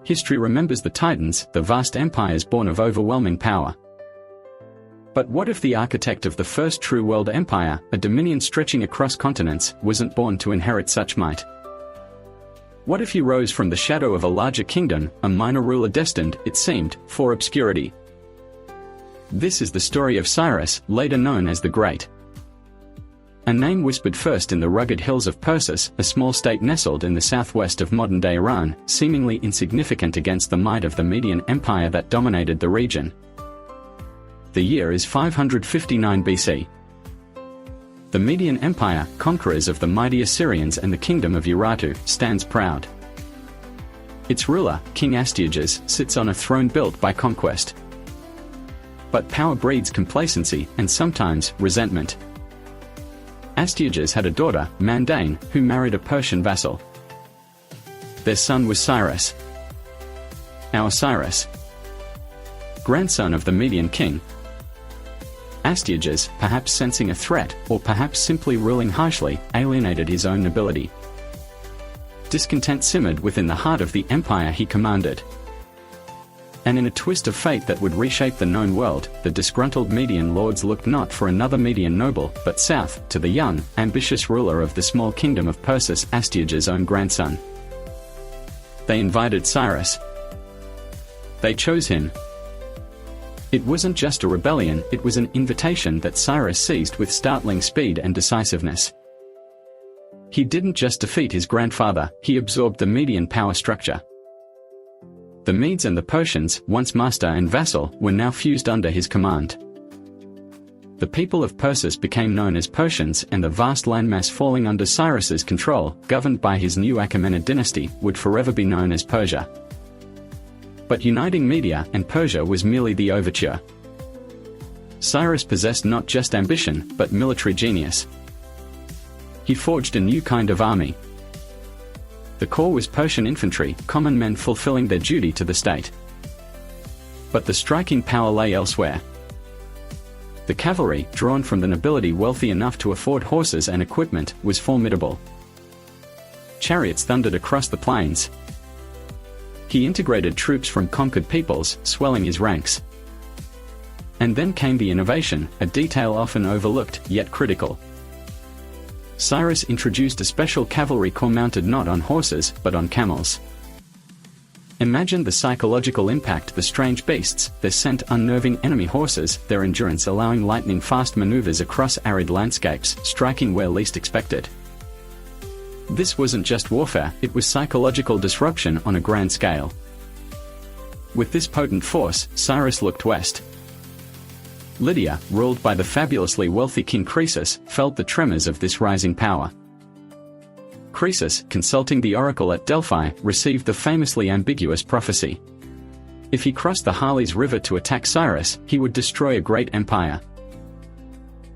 History remembers the Titans, the vast empires born of overwhelming power. But what if the architect of the first true world empire, a dominion stretching across continents, wasn't born to inherit such might? What if he rose from the shadow of a larger kingdom, a minor ruler destined, it seemed, for obscurity? This is the story of Cyrus, later known as the Great. A name whispered first in the rugged hills of Persis, a small state nestled in the southwest of modern-day Iran, seemingly insignificant against the might of the Median Empire that dominated the region. The year is 559 BC. The Median Empire, conquerors of the mighty Assyrians and the kingdom of Urartu, stands proud. Its ruler, King Astyages, sits on a throne built by conquest. But power breeds complacency and sometimes resentment. Astyages had a daughter, Mandane, who married a Persian vassal. Their son was Cyrus. Our Cyrus, grandson of the Median king. Astyages, perhaps sensing a threat, or perhaps simply ruling harshly, alienated his own nobility. Discontent simmered within the heart of the empire he commanded. And in a twist of fate that would reshape the known world, the disgruntled Median lords looked not for another Median noble, but south, to the young, ambitious ruler of the small kingdom of Persis, Astyages' own grandson. They invited Cyrus. They chose him. It wasn't just a rebellion, it was an invitation that Cyrus seized with startling speed and decisiveness. He didn't just defeat his grandfather, he absorbed the Median power structure. The Medes and the Persians, once master and vassal, were now fused under his command. The people of Persis became known as Persians, and the vast landmass falling under Cyrus's control, governed by his new Achaemenid dynasty, would forever be known as Persia. But uniting Media and Persia was merely the overture. Cyrus possessed not just ambition, but military genius. He forged a new kind of army. The core was Persian infantry, common men fulfilling their duty to the state. But the striking power lay elsewhere. The cavalry, drawn from the nobility wealthy enough to afford horses and equipment, was formidable. Chariots thundered across the plains. He integrated troops from conquered peoples, swelling his ranks. And then came the innovation, a detail often overlooked, yet critical. Cyrus introduced a special cavalry corps mounted not on horses, but on camels. Imagine the psychological impact: the strange beasts, their scent unnerving enemy horses, their endurance allowing lightning-fast maneuvers across arid landscapes, striking where least expected. This wasn't just warfare, it was psychological disruption on a grand scale. With this potent force, Cyrus looked west. Lydia, ruled by the fabulously wealthy King Croesus, felt the tremors of this rising power. Croesus, consulting the oracle at Delphi, received the famously ambiguous prophecy. If he crossed the Halys River to attack Cyrus, he would destroy a great empire.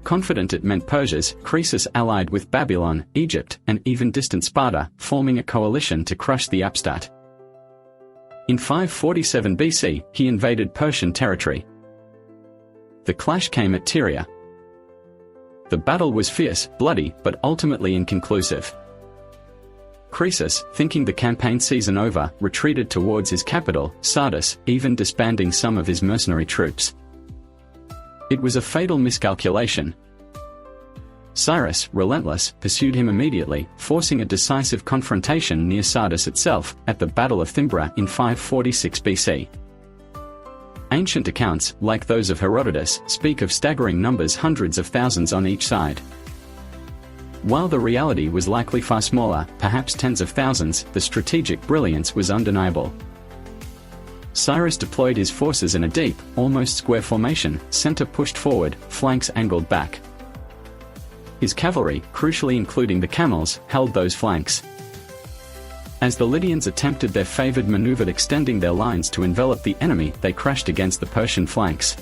Confident it meant Persia's, Croesus allied with Babylon, Egypt, and even distant Sparta, forming a coalition to crush the upstart. In 547 BC, he invaded Persian territory. The clash came at Tyria. The battle was fierce, bloody, but ultimately inconclusive. Croesus, thinking the campaign season over, retreated towards his capital, Sardis, even disbanding some of his mercenary troops. It was a fatal miscalculation. Cyrus, relentless, pursued him immediately, forcing a decisive confrontation near Sardis itself, at the Battle of Thymbra in 546 BC. Ancient accounts, like those of Herodotus, speak of staggering numbers, hundreds of thousands on each side. While the reality was likely far smaller, perhaps tens of thousands, the strategic brilliance was undeniable. Cyrus deployed his forces in a deep, almost square formation, center pushed forward, flanks angled back. His cavalry, crucially including the camels, held those flanks. As the Lydians attempted their favored maneuver extending their lines to envelop the enemy, they crashed against the Persian flanks.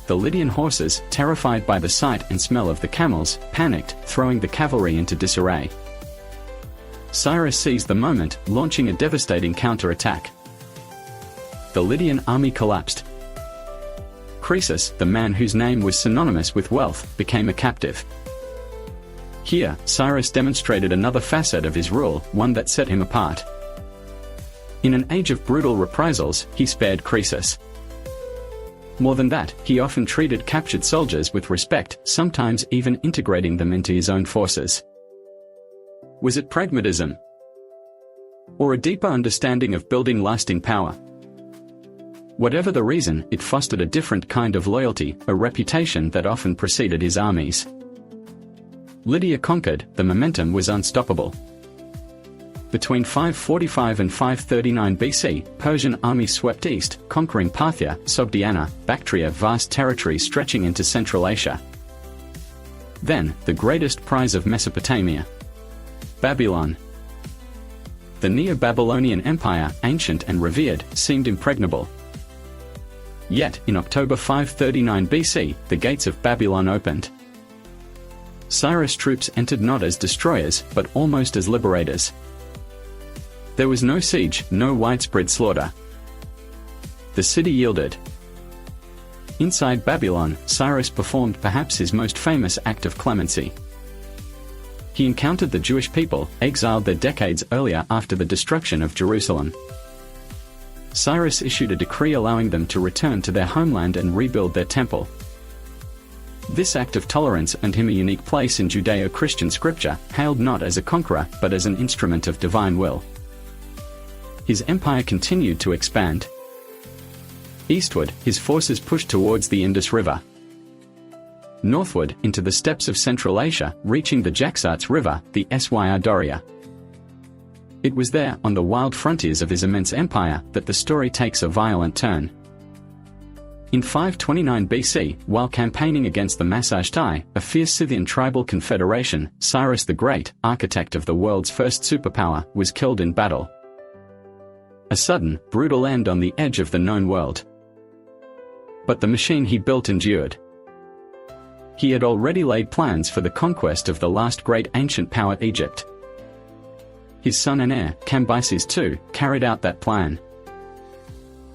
The Lydian horses, terrified by the sight and smell of the camels, panicked, throwing the cavalry into disarray. Cyrus seized the moment, launching a devastating counterattack. The Lydian army collapsed. Croesus, the man whose name was synonymous with wealth, became a captive. Here, Cyrus demonstrated another facet of his rule, one that set him apart. In an age of brutal reprisals, he spared Croesus. More than that, he often treated captured soldiers with respect, sometimes even integrating them into his own forces. Was it pragmatism? Or a deeper understanding of building lasting power? Whatever the reason, it fostered a different kind of loyalty, a reputation that often preceded his armies. Lydia conquered, the momentum was unstoppable. Between 545 and 539 BC, Persian armies swept east, conquering Parthia, Sogdiana, Bactria, vast territories stretching into Central Asia. Then, the greatest prize of Mesopotamia. Babylon. The Neo-Babylonian Empire, ancient and revered, seemed impregnable. Yet, in October 539 BC, the gates of Babylon opened. Cyrus' troops entered not as destroyers, but almost as liberators. There was no siege, no widespread slaughter. The city yielded. Inside Babylon, Cyrus performed perhaps his most famous act of clemency. He encountered the Jewish people, exiled there decades earlier after the destruction of Jerusalem. Cyrus issued a decree allowing them to return to their homeland and rebuild their temple. This act of tolerance earned him a unique place in Judeo-Christian scripture, hailed not as a conqueror, but as an instrument of divine will. His empire continued to expand. Eastward, his forces pushed towards the Indus River. Northward, into the steppes of Central Asia, reaching the Jaxartes River, the Syr Doria. It was there, on the wild frontiers of his immense empire, that the story takes a violent turn. In 529 BC, while campaigning against the Massagetai, a fierce Scythian tribal confederation, Cyrus the Great, architect of the world's first superpower, was killed in battle. A sudden, brutal end on the edge of the known world. But the machine he built endured. He had already laid plans for the conquest of the last great ancient power, Egypt. His son and heir, Cambyses II, carried out that plan.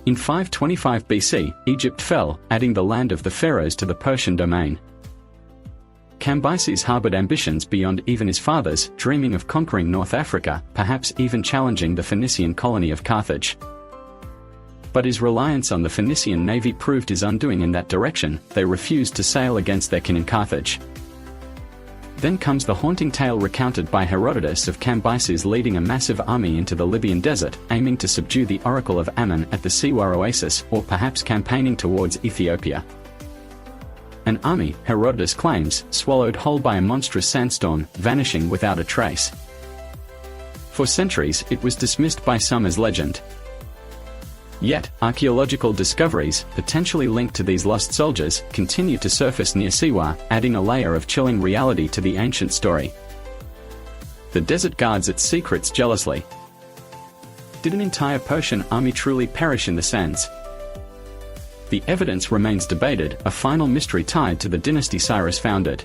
In 525 BC, Egypt fell, adding the land of the pharaohs to the Persian domain. Cambyses harbored ambitions beyond even his father's, dreaming of conquering North Africa, perhaps even challenging the Phoenician colony of Carthage. But his reliance on the Phoenician navy proved his undoing in that direction. They refused to sail against their kin in Carthage. Then comes the haunting tale recounted by Herodotus of Cambyses leading a massive army into the Libyan desert, aiming to subdue the oracle of Ammon at the Siwa oasis, or perhaps campaigning towards Ethiopia. An army, Herodotus claims, swallowed whole by a monstrous sandstorm, vanishing without a trace. For centuries, it was dismissed by some as legend. Yet, archaeological discoveries, potentially linked to these lost soldiers, continue to surface near Siwa, adding a layer of chilling reality to the ancient story. The desert guards its secrets jealously. Did an entire Persian army truly perish in the sands? The evidence remains debated, a final mystery tied to the dynasty Cyrus founded.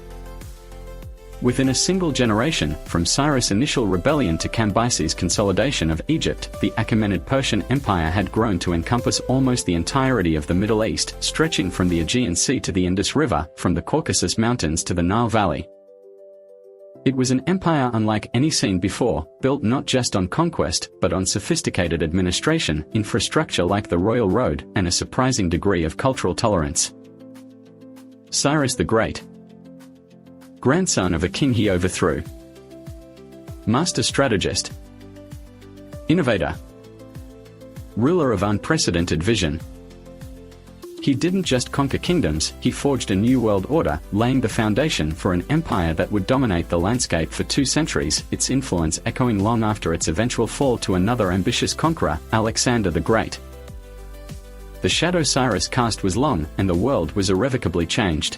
Within a single generation, from Cyrus' initial rebellion to Cambyses' consolidation of Egypt, the Achaemenid Persian Empire had grown to encompass almost the entirety of the Middle East, stretching from the Aegean Sea to the Indus River, from the Caucasus Mountains to the Nile Valley. It was an empire unlike any seen before, built not just on conquest, but on sophisticated administration, infrastructure like the Royal Road, and a surprising degree of cultural tolerance. Cyrus the Great. Grandson of a king he overthrew. Master strategist. Innovator. Ruler of unprecedented vision. He didn't just conquer kingdoms, he forged a new world order, laying the foundation for an empire that would dominate the landscape for 2 centuries, its influence echoing long after its eventual fall to another ambitious conqueror, Alexander the Great. The shadow Cyrus cast was long, and the world was irrevocably changed.